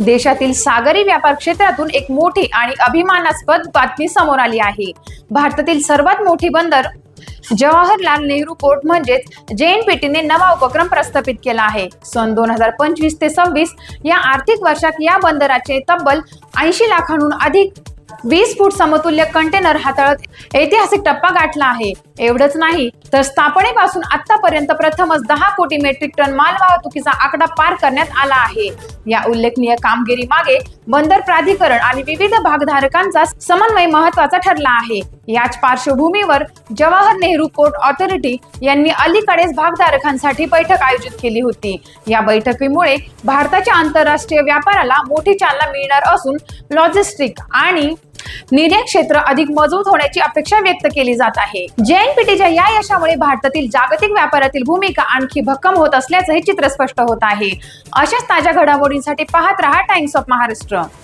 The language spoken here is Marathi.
देशातील सागरी व्यापार क्षेत्रातून एक मोठी आणि अभिमानास्पद बातमी समोर आली आहे। भारतातील सर्वात मोठी बंदर जवाहरलाल नेहरू पोर्ट म्हणजेच JNPT ने नवा उपक्रम प्रस्थापित केला आहे। सन 2025 ते 26 या आर्थिक वर्षात या बंदराचे तब्बल 80 लाखांहून अधिक 20 फूट समतुल्य कंटेनर हाताळत ऐतिहासिक टप्पा गाठला आहे। एवढंच नाही तर स्थापनेपासून आतापर्यंत प्रथमच 10 कोटी मेट्रिक टन माल वाहतुकीचा आकडा पार करण्यात आला आहे। या उल्लेखनीय कामगिरी मागे बंदर प्राधिकरण आणि विविध भागधारकांचा समन्वय महत्त्वाचा ठरला आहे। याच पार्श्वभूमीवर जवाहर नेहरू पोर्ट ऑथॉरिटी यांनी अलीकडेच भागधारकांसाठी बैठक आयोजित केली होती। या बैठकीमुळे भारताच्या आंतरराष्ट्रीय व्यापाराला मोठी चालना मिळणार असून लॉजिस्टिक आणि निर्यात क्षेत्र अधिक मजबूत होण्याची अपेक्षा व्यक्त केली जात आहे। JNPTच्या या यशामुळे भारतातील जागतिक व्यापारातील भूमिका आणखी भक्कम होत असल्याचं हे चित्र स्पष्ट होत आहे। अशाच ताज्या घडामोडींसाठी पाहत रहा टाइम्स ऑफ महाराष्ट्र।